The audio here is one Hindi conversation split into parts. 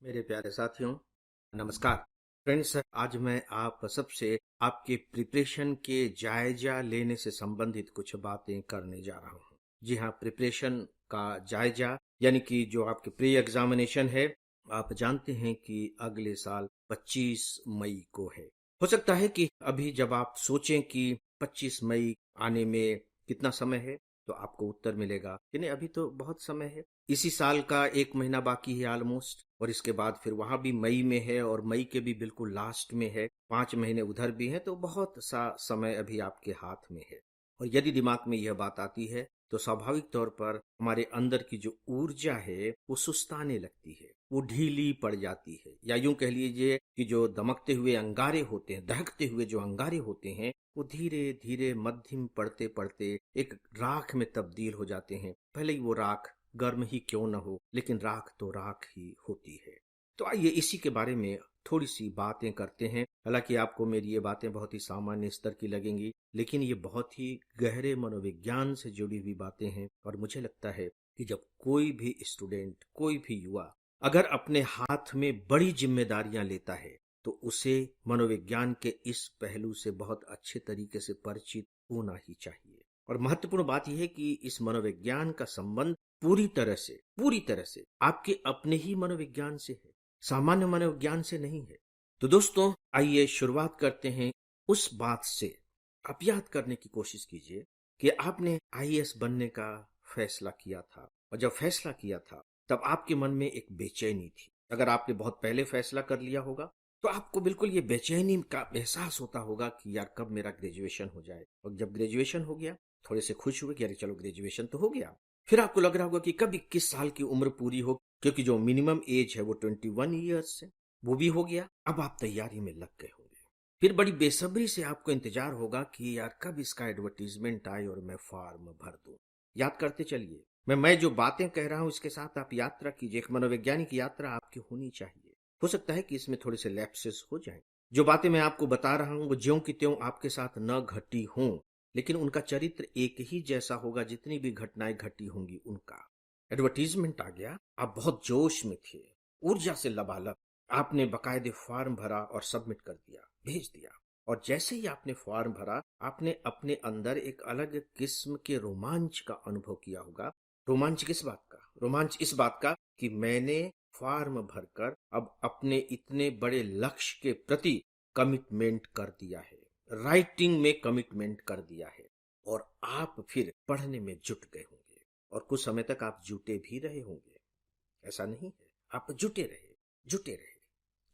मेरे प्यारे साथियों, नमस्कार। फ्रेंड्स, आज मैं आप सबसे आपके प्रिपरेशन के जायजा लेने से संबंधित कुछ बातें करने जा रहा हूँ। जी हाँ, प्रिपरेशन का जायजा यानी कि जो आपके प्री एग्जामिनेशन है। आप जानते हैं कि अगले साल 25 मई को है। हो सकता है कि अभी जब आप सोचें कि 25 मई आने में कितना समय है, तो आपको उत्तर मिलेगा कि नहीं, अभी तो बहुत समय है। इसी साल का 1 महीना बाकी है ऑलमोस्ट, और इसके बाद फिर वहां भी मई में है और मई के भी बिल्कुल लास्ट में है। 5 महीने उधर भी है, तो बहुत सा समय अभी आपके हाथ में है। और यदि दिमाग में यह बात आती है तो स्वाभाविक तौर पर हमारे अंदर की जो ऊर्जा है वो सुस्ताने लगती है, वो ढीली पड़ जाती है, या यूं कह लीजिए कि जो दमकते हुए अंगारे होते हैं, दहकते हुए जो अंगारे होते हैं, वो धीरे धीरे मध्यम पड़ते पड़ते एक राख में तब्दील हो जाते हैं। भले ही वो राख गर्म ही क्यों न हो, लेकिन राख तो राख ही होती है। तो आइए इसी के बारे में थोड़ी सी बातें करते हैं। हालांकि आपको मेरी ये बातें बहुत ही सामान्य स्तर की लगेंगी, लेकिन ये बहुत ही गहरे मनोविज्ञान से जुड़ी हुई बातें हैं। और मुझे लगता है कि जब कोई भी स्टूडेंट, कोई भी युवा अगर अपने हाथ में बड़ी जिम्मेदारियां लेता है, तो उसे मनोविज्ञान के इस पहलू से बहुत अच्छे तरीके से परिचित होना ही चाहिए। और महत्वपूर्ण बात यह है कि इस मनोविज्ञान का संबंध पूरी तरह से आपके अपने ही मनोविज्ञान से है, सामान्य मनोविज्ञान से नहीं है। तो दोस्तों, आइए शुरुआत करते हैं उस बात से। आप याद करने की कोशिश कीजिए कि आपने आईएएस बनने का फैसला किया था, और जब फैसला किया था तब आपके मन में एक बेचैनी थी। अगर आपने बहुत पहले फैसला कर लिया होगा तो आपको बिल्कुल ये बेचैनी का एहसास होता होगा कि यार कब मेरा ग्रेजुएशन हो जाए। और जब ग्रेजुएशन हो गया, थोड़े से खुश हुए कि अरे चलो ग्रेजुएशन तो हो गया। फिर आपको लग रहा होगा कि कब 21 साल की उम्र पूरी हो, क्योंकि जो मिनिमम एज है वो 21 ईयर्स है, वो भी हो गया। अब आप तैयारी में लग गए होंगे। फिर बड़ी बेसब्री से आपको इंतजार होगा कि यार कब इसका एडवर्टीजमेंट आए और मैं फॉर्म भर दूं। याद करते चलिए, मैं जो बातें कह रहा हूं इसके साथ आप यात्रा कीजिए। एक मनोवैज्ञानिक यात्रा आपकी होनी चाहिए। हो सकता है कि इसमें थोड़े से लैप्सेस हो जाएं। जो बातें मैं आपको बता रहा हूं वो ज्यों की त्यों आपके साथ न घटी हों, लेकिन उनका चरित्र एक ही जैसा होगा जितनी भी घटनाएं घटी होंगी उनका। एडवर्टीजमेंट आ गया, आप बहुत जोश में थे, ऊर्जा से लबालब। आपने बकायदे फॉर्म भरा और सबमिट कर दिया, भेज दिया। और जैसे ही आपने फॉर्म भरा, आपने अपने अंदर एक अलग किस्म के रोमांच का अनुभव किया होगा। रोमांच किस बात का? रोमांच इस बात का कि मैंने फॉर्म भरकर अब अपने इतने बड़े लक्ष्य के प्रति कमिटमेंट कर दिया है, राइटिंग में कमिटमेंट कर दिया है। और आप फिर पढ़ने में जुट गए होंगे, और कुछ समय तक आप जुटे भी रहे होंगे। ऐसा नहीं है, आप जुटे रहे, जुटे रहे,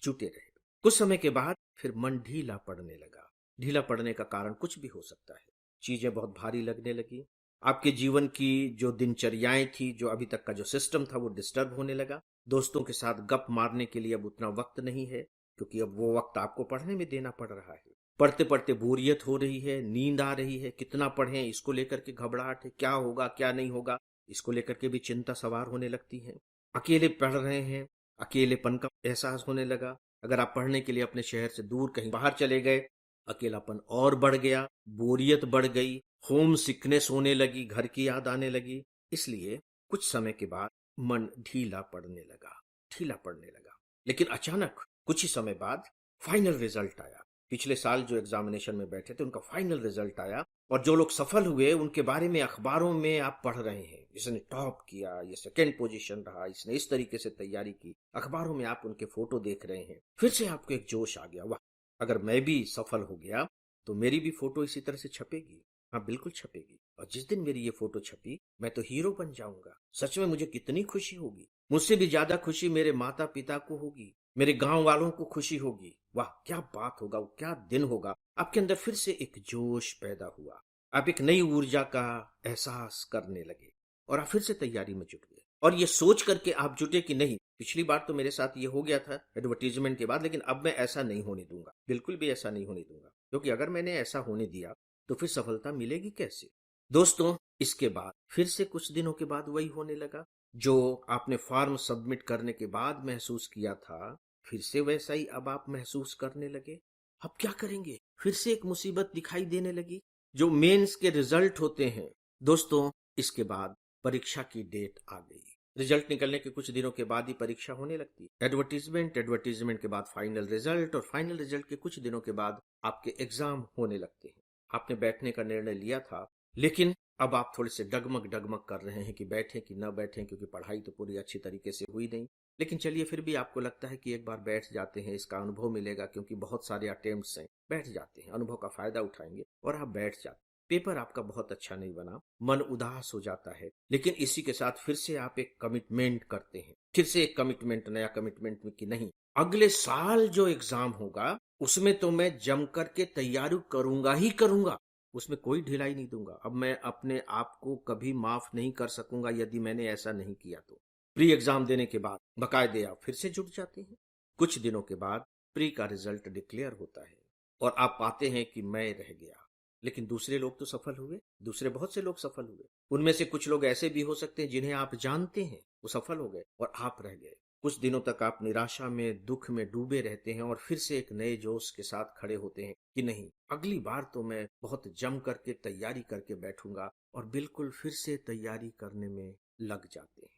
जुटे रहे। कुछ समय के बाद फिर मन ढीला पड़ने लगा। ढीला पड़ने का कारण कुछ भी हो सकता है। चीजें बहुत भारी लगने लगी। आपके जीवन की जो दिनचर्याएं थी, जो अभी तक का जो सिस्टम था, वो डिस्टर्ब होने लगा। दोस्तों के साथ गप मारने के लिए अब उतना वक्त नहीं है, क्योंकि अब वो वक्त आपको पढ़ने में देना पड़ रहा है। पढ़ते पढ़ते बोरियत हो रही है, नींद आ रही है, कितना पढ़ें इसको लेकर के घबराहट है, क्या होगा क्या नहीं होगा इसको लेकर के भी चिंता सवार होने लगती है। अकेले पढ़ रहे हैं, अकेलेपन का एहसास होने लगा। अगर आप पढ़ने के लिए अपने शहर से दूर कहीं बाहर चले गए, अकेलापन और बढ़ गया, बोरियत बढ़ गई, होम सिकनेस होने लगी, घर की याद आने लगी। इसलिए कुछ समय के बाद मन ढीला पड़ने लगा, ढीला पड़ने लगा। लेकिन अचानक कुछ ही समय बाद फाइनल रिजल्ट आया। पिछले साल जो एग्जामिनेशन में बैठे थे उनका फाइनल रिजल्ट आया, और जो लोग सफल हुए उनके बारे में अखबारों में आप पढ़ रहे हैं। इसने टॉप किया, ये सेकंड पोजीशन रहा, इसने इस तरीके से तैयारी की। अखबारों में आप उनके फोटो देख रहे हैं। फिर से आपको एक जोश आ गया, वाह, अगर मैं भी सफल हो गया तो मेरी भी फोटो इसी तरह से छपेगी। हाँ, बिल्कुल छपेगी। और जिस दिन मेरी ये फोटो छपी, मैं तो हीरो बन जाऊंगा। सच में मुझे कितनी खुशी होगी। मुझसे भी ज्यादा खुशी मेरे माता पिता को होगी, मेरे गांव वालों को खुशी होगी। वाह, क्या बात होगा, क्या दिन होगा। आपके अंदर फिर से एक जोश पैदा हुआ। आप एक नई ऊर्जा का एहसास करने लगे, और आप फिर से तैयारी में जुट गए। और ये सोच करके आप जुटे कि नहीं, पिछली बार तो मेरे साथ ये हो गया था एडवर्टीजमेंट के बाद, लेकिन अब मैं ऐसा नहीं होने दूंगा, बिल्कुल भी ऐसा नहीं होने दूंगा। क्योंकि अगर मैंने ऐसा होने दिया तो फिर सफलता मिलेगी कैसे? दोस्तों, इसके बाद फिर से कुछ दिनों के बाद वही होने लगा जो आपने फॉर्म सबमिट करने के बाद महसूस किया था। फिर से वैसा ही अब आप महसूस करने लगे। अब क्या करेंगे? फिर से एक मुसीबत दिखाई देने लगी, जो मेंस के रिजल्ट होते हैं। दोस्तों, इसके बाद परीक्षा की डेट आ गई। रिजल्ट निकलने के कुछ दिनों के बाद ही परीक्षा होने लगती है। एडवर्टीजमेंट के बाद फाइनल रिजल्ट, और फाइनल रिजल्ट के कुछ दिनों के बाद आपके एग्जाम होने लगते हैं। आपने बैठने का निर्णय लिया था, लेकिन अब आप थोड़े से डगमग कर रहे हैं कि बैठें कि न बैठें, क्योंकि पढ़ाई तो पूरी अच्छी तरीके से हुई नहीं। लेकिन चलिए, फिर भी आपको लगता है कि एक बार बैठ जाते हैं, इसका अनुभव मिलेगा, क्योंकि बहुत सारे अटेम्प्ट्स हैं। बैठ जाते हैं, अनुभव का फायदा उठाएंगे, और आप बैठ जाते हैं। पेपर आपका बहुत अच्छा नहीं बना, मन उदास हो जाता है, लेकिन इसी के साथ फिर से आप एक कमिटमेंट करते हैं। फिर से एक कमिटमेंट, नया कमिटमेंट में कि नहीं, अगले साल जो एग्जाम होगा उसमें तो मैं जम करके तैयारी करूंगा ही करूंगा, उसमें कोई ढिलाई नहीं दूंगा। अब मैं अपने आप को कभी माफ नहीं कर सकूंगा यदि मैंने ऐसा नहीं किया तो। प्री एग्जाम देने के बाद बकायदे आप फिर से जुट जाते हैं। कुछ दिनों के बाद प्री का रिजल्ट डिक्लेयर होता है, और आप पाते हैं कि मैं रह गया, लेकिन दूसरे लोग तो सफल हुए। दूसरे बहुत से लोग सफल हुए। उनमें से कुछ लोग ऐसे भी हो सकते हैं जिन्हें आप जानते हैं, वो सफल हो गए और आप रह गए। कुछ दिनों तक आप निराशा में, दुख में डूबे रहते हैं, और फिर से एक नए जोश के साथ खड़े होते हैं कि नहीं, अगली बार तो मैं बहुत जम करके तैयारी करके बैठूंगा, और बिल्कुल फिर से तैयारी करने में लग जाते हैं।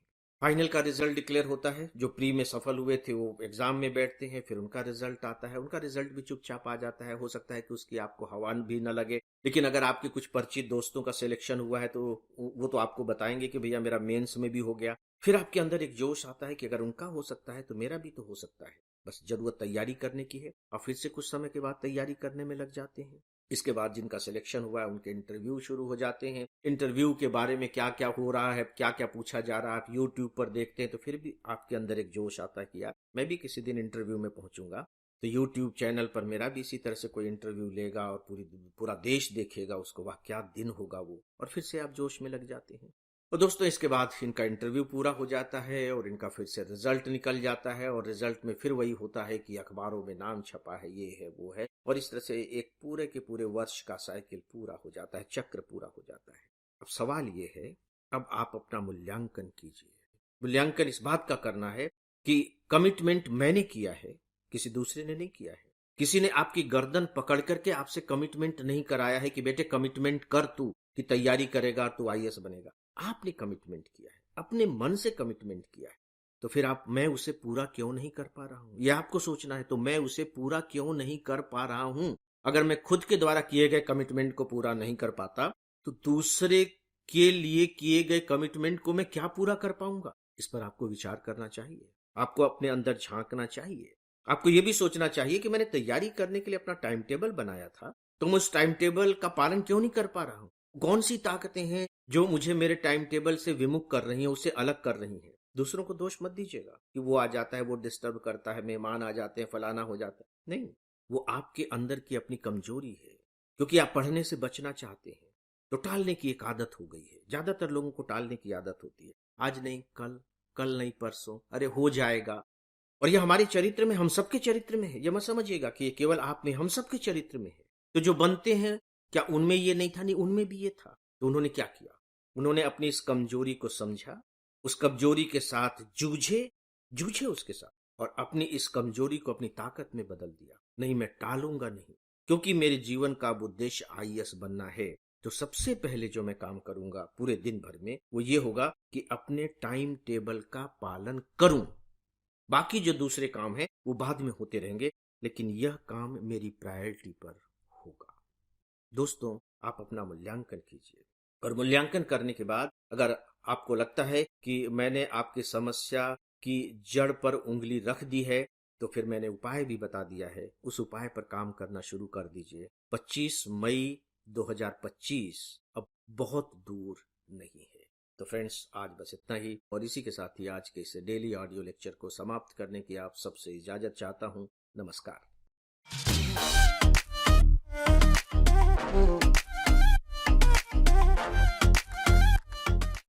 फाइनल का रिजल्ट डिक्लेयर होता है। जो प्री में सफल हुए थे वो एग्जाम में बैठते हैं, फिर उनका रिजल्ट आता है। उनका रिजल्ट भी चुपचाप आ जाता है। हो सकता है कि उसकी आपको हवा भी न लगे, लेकिन अगर आपके कुछ परिचित दोस्तों का सिलेक्शन हुआ है तो वो तो आपको बताएंगे कि भैया मेरा मेंस में भी हो गया। फिर आपके अंदर एक जोश आता है कि अगर उनका हो सकता है तो मेरा भी तो हो सकता है। बस जरूरत तैयारी करने की है, और फिर से कुछ समय के बाद तैयारी करने में लग जाते हैं। इसके बाद जिनका सिलेक्शन हुआ है उनके इंटरव्यू शुरू हो जाते हैं। इंटरव्यू के बारे में क्या क्या हो रहा है, क्या क्या पूछा जा रहा है, आप यूट्यूब पर देखते हैं, तो फिर भी आपके अंदर एक जोश आता है कि यार मैं भी किसी दिन इंटरव्यू में पहुंचूंगा, तो यूट्यूब चैनल पर मेरा भी इसी तरह से कोई इंटरव्यू लेगा और पूरा देश देखेगा उसको। वाह क्या दिन होगा वो, और फिर से आप जोश में लग जाते हैं। और दोस्तों, इसके बाद इनका इंटरव्यू पूरा हो जाता है और इनका फिर से रिजल्ट निकल जाता है, और रिजल्ट में फिर वही होता है कि अखबारों में नाम छपा है, ये है वो है, और इस तरह से एक पूरे के पूरे वर्ष का साइकिल पूरा हो जाता है, चक्र पूरा हो जाता है। अब सवाल ये है, अब आप अपना मूल्यांकन कीजिए। मूल्यांकन इस बात का करना है कि कमिटमेंट मैंने किया है, किसी दूसरे ने नहीं किया है। किसी ने आपकी गर्दन पकड़ करके आपसे कमिटमेंट नहीं कराया है कि बेटे कमिटमेंट कर, तू कि तैयारी करेगा तू आईएएस बनेगा। आपने कमिटमेंट किया है, अपने मन से कमिटमेंट किया है, तो फिर आप मैं उसे पूरा क्यों नहीं कर पा रहा हूं, यह आपको सोचना है। तो मैं उसे पूरा क्यों नहीं कर पा रहा हूं? अगर मैं खुद के द्वारा किए गए कमिटमेंट को पूरा नहीं कर पाता, तो दूसरे के लिए किए गए कमिटमेंट को मैं क्या पूरा कर पाऊंगा? इस पर आपको विचार करना चाहिए। आपको अपने अंदर झांकना चाहिए। आपको यह भी सोचना चाहिए कि मैंने तैयारी करने के लिए अपना टाइम टेबल बनाया था, तो मैं उस टाइम टेबल का पालन क्यों नहीं कर पा रहा हूं? कौन सी ताकतें हैं जो मुझे मेरे टाइम टेबल से विमुख कर रही हैं, उससे अलग कर रही हैं? दूसरों को दोष मत दीजिएगा कि वो आ जाता है, वो डिस्टर्ब करता है, मेहमान आ जाते हैं, फलाना हो जाता है। नहीं, वो आपके अंदर की अपनी कमजोरी है, क्योंकि आप पढ़ने से बचना चाहते हैं, तो टालने की एक आदत हो गई है। ज्यादातर लोगों को टालने की आदत होती है, आज नहीं कल, कल नहीं परसों, अरे हो जाएगा। और ये हमारे चरित्र में, हम सबके चरित्र में है। ये मत समझिएगा कि ये केवल आप में, हम सबके चरित्र में है। तो जो बनते हैं, क्या उनमें ये नहीं था? नहीं, उनमें भी ये था। तो उन्होंने क्या किया? उन्होंने अपनी इस कमजोरी को समझा, उस कमजोरी के साथ जूझे, जूझे उसके साथ, और अपनी इस कमजोरी को अपनी ताकत में बदल दिया। नहीं, मैं टालूंगा नहीं, क्योंकि मेरे जीवन का उद्देश्य आईएएस बनना है। तो सबसे पहले जो मैं काम करूंगा पूरे दिन भर में, वो ये होगा कि अपने टाइम टेबल का पालन करूं। बाकी जो दूसरे काम हैं वो बाद में होते रहेंगे, लेकिन यह काम मेरी प्रायोरिटी पर होगा। दोस्तों, आप अपना मूल्यांकन कीजिए, और मूल्यांकन करने के बाद अगर आपको लगता है कि मैंने आपकी समस्या की जड़ पर उंगली रख दी है, तो फिर मैंने उपाय भी बता दिया है, उस उपाय पर काम करना शुरू कर दीजिए। 25 मई 2025 अब बहुत दूर नहीं है। तो फ्रेंड्स, आज बस इतना ही, और इसी के साथ ही आज के इस डेली ऑडियो लेक्चर को समाप्त करने की आप सबसे इजाजत चाहता हूं। नमस्कार।